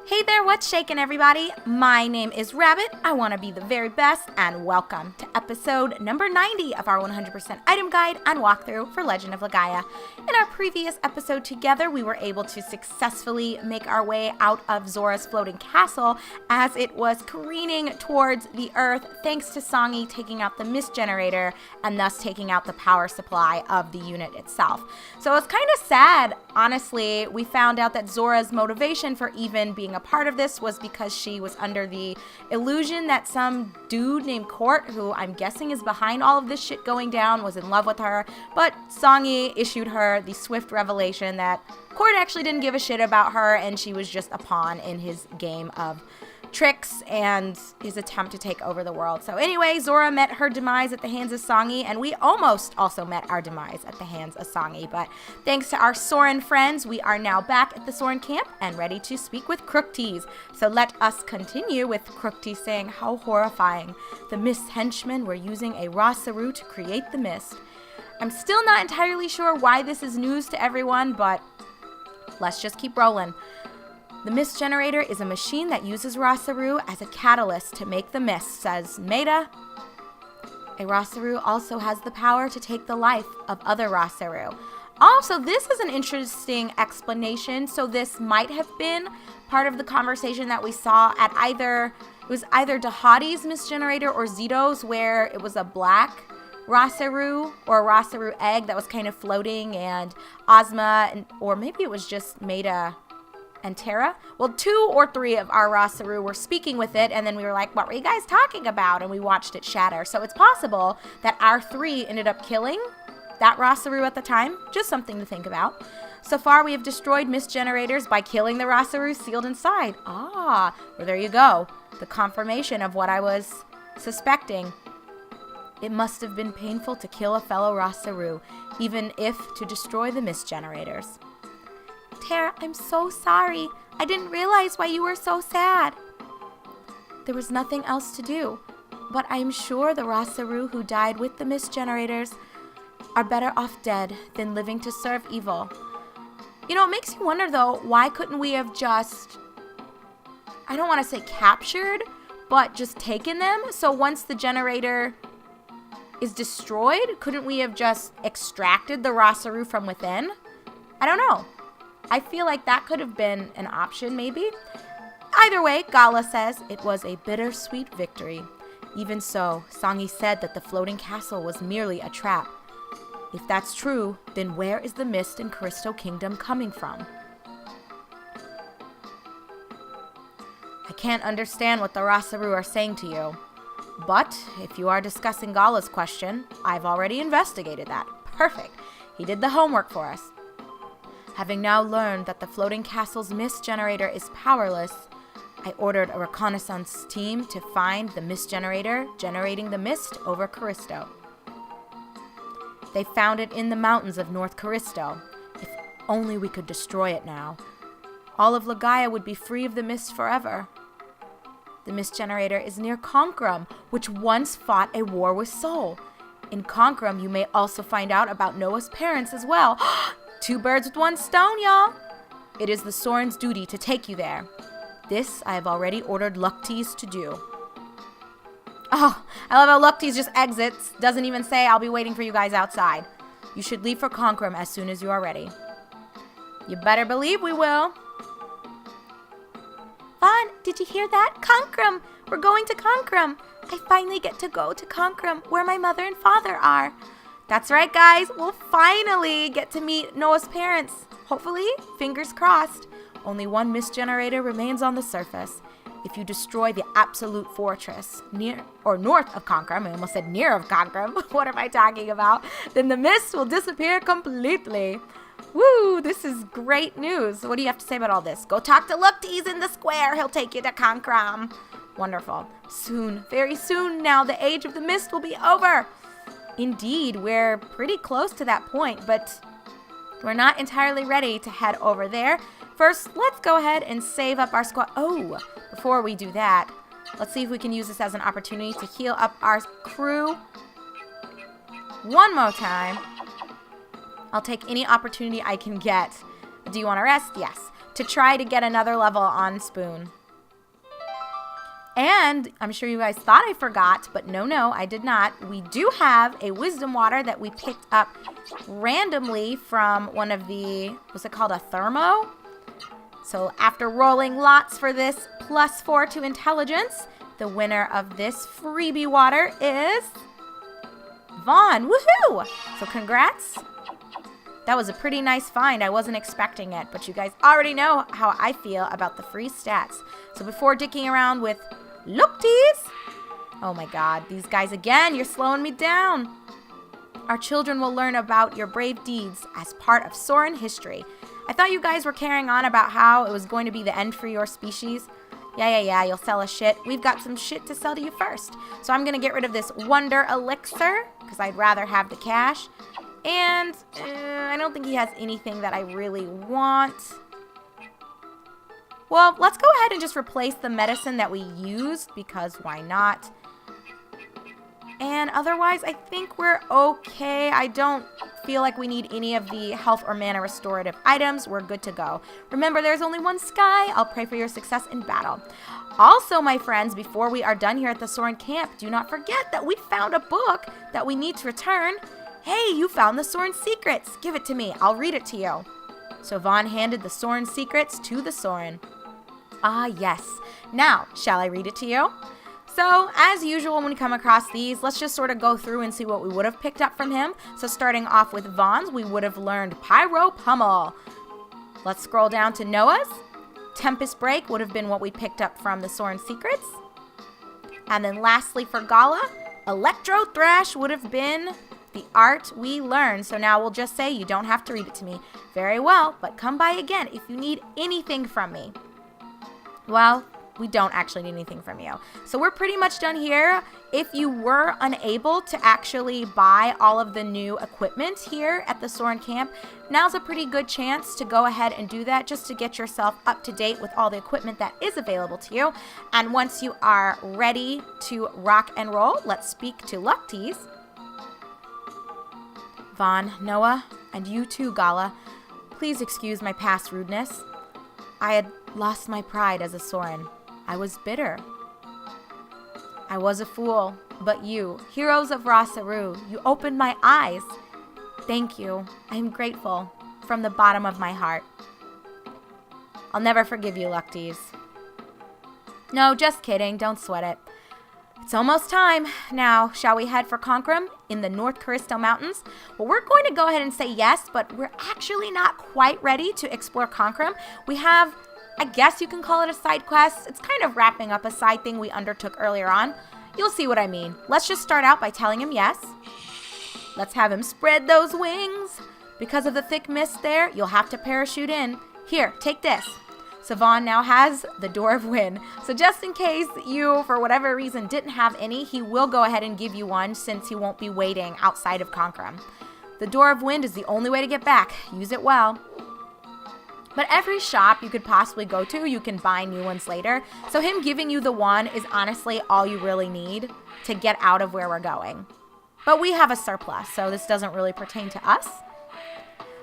Hey there, what's shaking, everybody? My name is Rabbit. I want to be the very best, and welcome to episode number 90 of our 100% item guide and walkthrough for Legend of Legaia. In our previous episode together, we were able to successfully make our way out of Zora's floating castle as it was careening towards the earth, thanks to Songi taking out the mist generator and thus taking out the power supply of the unit itself. So it's kind of sad, honestly. We found out that Zora's motivation for even being a part of this was because she was under the illusion that some dude named Court, who I'm guessing is behind all of this shit going down, was in love with her. But Songi issued her the swift revelation that Court actually didn't give a shit about her, and she was just a pawn in his game of tricks and his attempt to take over the world. So anyway, Zora met her demise at the hands of Songi, and we almost also met our demise at the hands of Songi. But thanks to our Soren friends, we are now back at the Soren camp and ready to speak with Luctes. So let us continue with Luctes saying how horrifying. The mist henchmen were using a Rasaru to create the mist. I'm still not entirely sure why this is news to everyone, but let's just keep rolling. The mist generator is a machine that uses Rasaru as a catalyst to make the mist, says Maida. A Rasaru also has the power to take the life of other Rasaru. Also, this is an interesting explanation. So this might have been part of the conversation that we saw at either Dahadi's mist generator or Zito's, where it was a black Rasaru or a Rasaru egg that was kind of floating, and Ozma, or maybe it was just Maida and Terra. Well, 2 or 3 of our Rasaru were speaking with it, and then we were like, what were you guys talking about? And we watched it shatter. So it's possible that our 3 ended up killing that Rasaru at the time. Just something to think about. So far, we have destroyed mist generators by killing the Rasaru sealed inside. Well, there you go. The confirmation of what I was suspecting. It must have been painful to kill a fellow Rasaru, even if to destroy the mist generators. Terra, I'm so sorry. I didn't realize why you were so sad. There was nothing else to do, but I am sure the Rasaru who died with the mist generators are better off dead than living to serve evil. You know, it makes you wonder, though, why couldn't we have just, I don't want to say captured, but just taken them? So once the generator is destroyed, couldn't we have just extracted the Rasaru from within? I don't know. I feel like that could have been an option, maybe. Either way, Gala says it was a bittersweet victory. Even so, Songi said that the floating castle was merely a trap. If that's true, then where is the mist in Christo Kingdom coming from? I can't understand what the Rasaru are saying to you. But if you are discussing Gala's question, I've already investigated that. Perfect. He did the homework for us. Having now learned that the floating castle's mist generator is powerless, I ordered a reconnaissance team to find the mist generator generating the mist over Christo. They found it in the mountains of North Christo. If only we could destroy it now. All of Legaia would be free of the mist forever. The mist generator is near Conkram, which once fought a war with Sol. In Conkram, you may also find out about Noah's parents as well. 2 birds with 1 stone, y'all. It is the Soren's duty to take you there. This I have already ordered Luctes to do. Oh, I love how Luctes just exits. Doesn't even say, I'll be waiting for you guys outside. You should leave for Conkram as soon as you are ready. You better believe we will. Vaughn, did you hear that? Conkram! We're going to Conkram. I finally get to go to Conkram, where my mother and father are. That's right, guys. We'll finally get to meet Noah's parents. Hopefully, fingers crossed. Only 1 mist generator remains on the surface. If you destroy the absolute fortress near or north of Conkram, I almost said near of Conkram. What am I talking about? Then the mist will disappear completely. Woo, this is great news. What do you have to say about all this? Go talk to Luctes in the square. He'll take you to Conkram. Wonderful. Soon, very soon now, the age of the mist will be over. Indeed, we're pretty close to that point, but we're not entirely ready to head over there. First, let's go ahead and save up our squad. Oh, before we do that, let's see if we can use this as an opportunity to heal up our crew one more time. I'll take any opportunity I can get. Do you want to rest? Yes. to try to get another level on Spoon. And I'm sure you guys thought I forgot, but no, I did not. We do have a wisdom water that we picked up randomly from one of the, what's it called, a thermo? So after rolling lots for this +4 to intelligence, the winner of this freebie water is Vaughn. Woohoo! So congrats. That was a pretty nice find. I wasn't expecting it, but you guys already know how I feel about the free stats. So before dicking around with Luctes, oh my god, these guys again, you're slowing me down. Our children will learn about your brave deeds as part of Soren history. I thought you guys were carrying on about how it was going to be the end for your species. Yeah, you'll sell us shit. We've got some shit to sell to you first. So I'm going to get rid of this wonder elixir, because I'd rather have the cash. And I don't think he has anything that I really want. Well, let's go ahead and just replace the medicine that we used, because why not? And otherwise, I think we're okay. I don't feel like we need any of the health or mana restorative items. We're good to go. Remember, there's only one sky. I'll pray for your success in battle. Also, my friends, before we are done here at the Soren camp, do not forget that we found a book that we need to return. Hey, you found the Soren secrets. Give it to me. I'll read it to you. So Vaughn handed the Soren secrets to the Soren. Ah, yes. Now, shall I read it to you? So, as usual, when we come across these, let's just sort of go through and see what we would have picked up from him. So, starting off with Vaughn's, we would have learned Pyro Pummel. Let's scroll down to Noah's. Tempest Break would have been what we picked up from the Soren Secrets. And then lastly for Gala, Electro Thrash would have been the art we learned. So now we'll just say you don't have to read it to me. Very well, but come by again if you need anything from me. Well, we don't actually need anything from you. So we're pretty much done here. If you were unable to actually buy all of the new equipment here at the Soren camp, now's a pretty good chance to go ahead and do that just to get yourself up to date with all the equipment that is available to you. And once you are ready to rock and roll, let's speak to Luctes. Vaughn, Noah, and you too, Gala. Please excuse my past rudeness. I had lost my pride as a Soren. I was bitter. I was a fool, but you, heroes of Rosaru, you opened my eyes. Thank you. I am grateful from the bottom of my heart. I'll never forgive you, Luctes. No, just kidding. Don't sweat it. It's almost time. Now, shall we head for Conkram in the North Christo Mountains? Well, we're going to go ahead and say yes, but we're actually not quite ready to explore Conkram. We have, I guess you can call it a side quest. It's kind of wrapping up a side thing we undertook earlier on. You'll see what I mean. Let's just start out by telling him yes. Let's have him spread those wings. Because of the thick mist there, you'll have to parachute in. Here, take this. So Vaughn now has the Door of Wind. So just in case you, for whatever reason, didn't have any, he will go ahead and give you one since he won't be waiting outside of Conkram. The Door of Wind is the only way to get back. Use it well. But every shop you could possibly go to, you can buy new ones later. So him giving you the one is honestly all you really need to get out of where we're going. But we have a surplus, so this doesn't really pertain to us.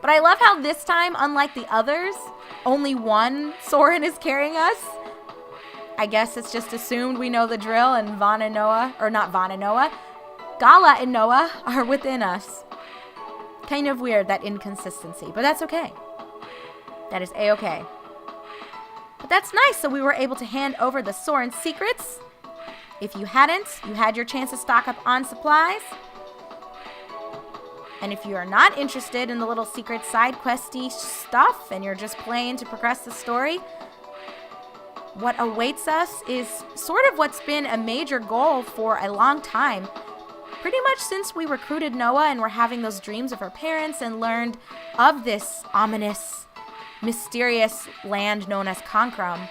But I love how this time, unlike the others, only one Soren is carrying us. I guess it's just assumed we know the drill and Vaughn and Noah, or not Vaughn and Noah, Gala and Noah are within us. Kind of weird, that inconsistency, but that's okay. That is A-okay. But that's nice, so we were able to hand over the Soren secrets. If you hadn't, you had your chance to stock up on supplies. And if you are not interested in the little secret side questy stuff and you're just playing to progress the story, what awaits us is sort of what's been a major goal for a long time. Pretty much since we recruited Noah and were having those dreams of her parents and learned of this ominous, mysterious land known as Conkram.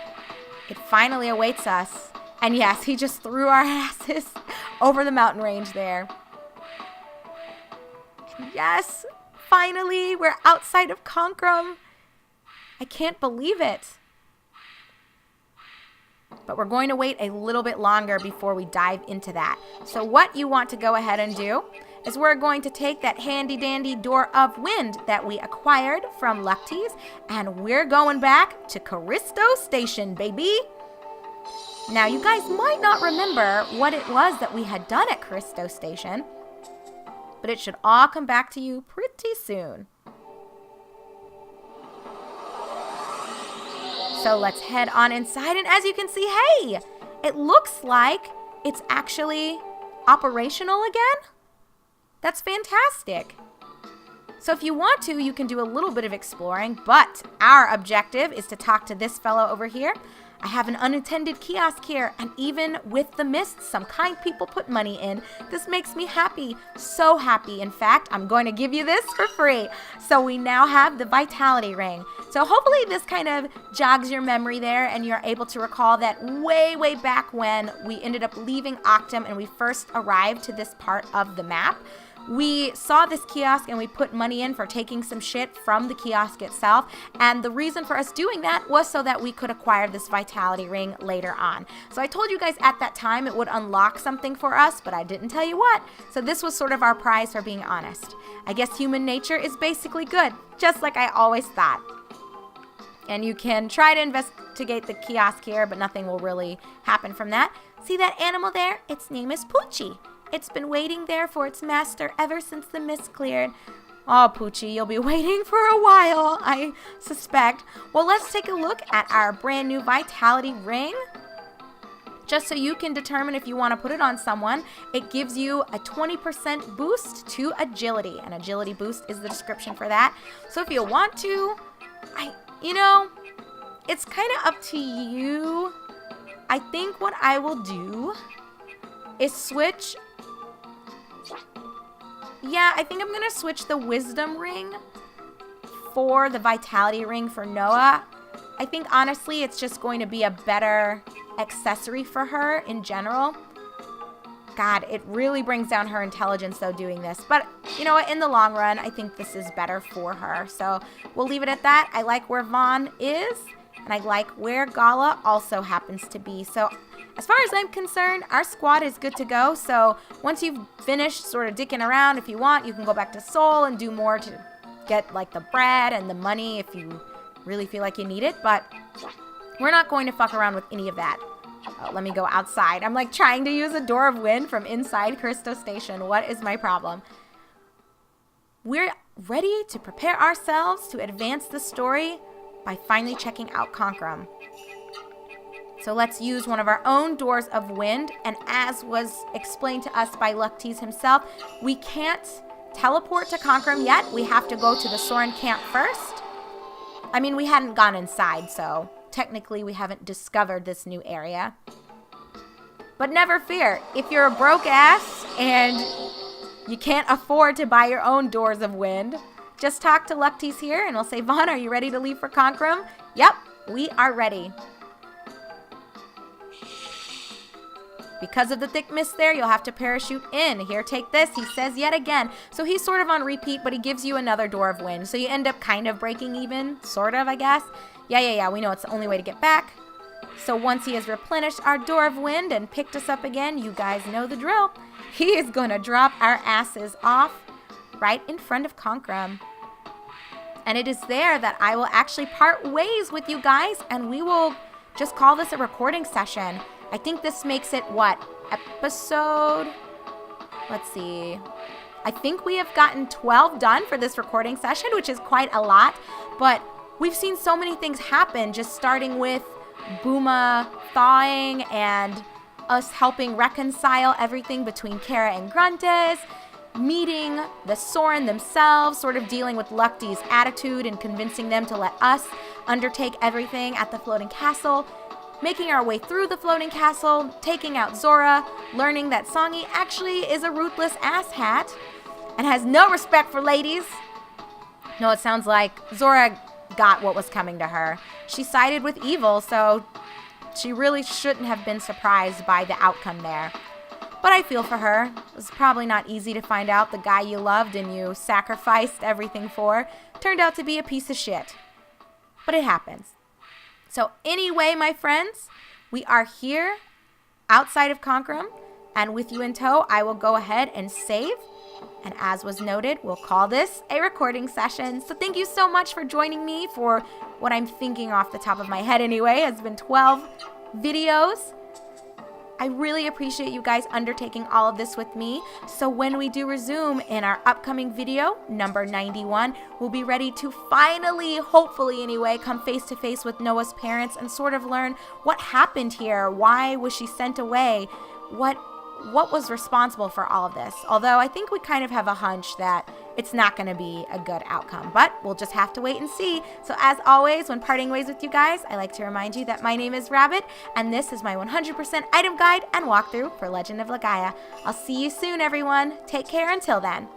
It finally awaits us. And yes, he just threw our asses over the mountain range there. Yes, finally, we're outside of Conkram. I can't believe it. But we're going to wait a little bit longer before we dive into that. So what you want to go ahead and do is we're going to take that handy dandy door of wind that we acquired from Luctes, and we're going back to Christo Station, baby. Now, you guys might not remember what it was that we had done at Christo Station, but it should all come back to you pretty soon. So let's head on inside, and as you can see, hey, it looks like it's actually operational again. That's fantastic. So if you want to, you can do a little bit of exploring, but our objective is to talk to this fellow over here. I have an unattended kiosk here, and even with the mist, some kind people put money in. This makes me happy, so happy. In fact, I'm going to give you this for free. So we now have the Vitality Ring. So hopefully this kind of jogs your memory there, and you're able to recall that way, way back when we ended up leaving Octum and we first arrived to this part of the map. We saw this kiosk and we put money in for taking some shit from the kiosk itself, and the reason for us doing that was so that we could acquire this Vitality Ring later on. So I told you guys at that time it would unlock something for us, but I didn't tell you what. So this was sort of our prize for being honest. I guess human nature is basically good, just like I always thought. And you can try to investigate the kiosk here, but nothing will really happen from that. See that animal there? Its name is Poochie. It's been waiting there for its master ever since the mist cleared. Oh, Poochie, you'll be waiting for a while, I suspect. Well, let's take a look at our brand new Vitality Ring. Just so you can determine if you want to put it on someone, it gives you a 20% boost to agility. An agility boost is the description for that. So if you want to, it's kind of up to you. I think what I will do is switch. Yeah, I think I'm going to switch the Wisdom Ring for the Vitality Ring for Noah. I think, honestly, it's just going to be a better accessory for her in general. God, it really brings down her intelligence, though, doing this. But, you know what, in the long run, I think this is better for her. So we'll leave it at that. I like where Vaughn is, and I like where Gala also happens to be. So as far as I'm concerned, our squad is good to go. So once you've finished sort of dicking around, if you want, you can go back to Seoul and do more to get like the bread and the money if you really feel like you need it. But we're not going to fuck around with any of that. Oh, let me go outside. I'm like trying to use a door of wind from inside Christo Station. What is my problem? We're ready to prepare ourselves to advance the story by finally checking out Conkram. So let's use one of our own doors of wind, and as was explained to us by Luctes himself, we can't teleport to Conkram yet. We have to go to the Soren camp first. I mean, we hadn't gone inside, so technically we haven't discovered this new area. But never fear, if you're a broke ass and you can't afford to buy your own doors of wind, just talk to Luctes here and we'll say, Vaughn, are you ready to leave for Conkram? Yep, we are ready. Because of the thick mist there, you'll have to parachute in. Here, take this, he says yet again. So he's sort of on repeat, but he gives you another door of wind. So you end up kind of breaking even, sort of, I guess. Yeah, we know it's the only way to get back. So once he has replenished our door of wind and picked us up again, you guys know the drill. He is going to drop our asses off right in front of Conkram. And it is there that I will actually part ways with you guys, and we will just call this a recording session. I think this makes it, what, episode? Let's see. I think we have gotten 12 done for this recording session, which is quite a lot. But we've seen so many things happen, just starting with Booma thawing and us helping reconcile everything between Kara and Gruntes, meeting the Soren themselves, sort of dealing with Luctes' attitude and convincing them to let us undertake everything at the floating castle, making our way through the floating castle, taking out Zora, learning that Songi actually is a ruthless asshat and has no respect for ladies. No, it sounds like Zora got what was coming to her. She sided with evil, so she really shouldn't have been surprised by the outcome there. But I feel for her. It was probably not easy to find out the guy you loved and you sacrificed everything for turned out to be a piece of shit. But it happens. So anyway, my friends, we are here outside of Conkram, and with you in tow, I will go ahead and save, And as was noted, we'll call this a recording session. So thank you so much for joining me for what I'm thinking off the top of my head anyway. It's been 12 videos. I really appreciate you guys undertaking all of this with me. So when we do resume in our upcoming video, number 91, we'll be ready to finally, hopefully anyway, come face to face with Noah's parents and sort of learn what happened here. Why was she sent away? What was responsible for all of this? Although I think we kind of have a hunch that it's not going to be a good outcome, but we'll just have to wait and see. So as always, when parting ways with you guys, I like to remind you that my name is Rabbit, and this is my 100% item guide and walkthrough for Legend of Legaia. I'll see you soon, everyone. Take care until then.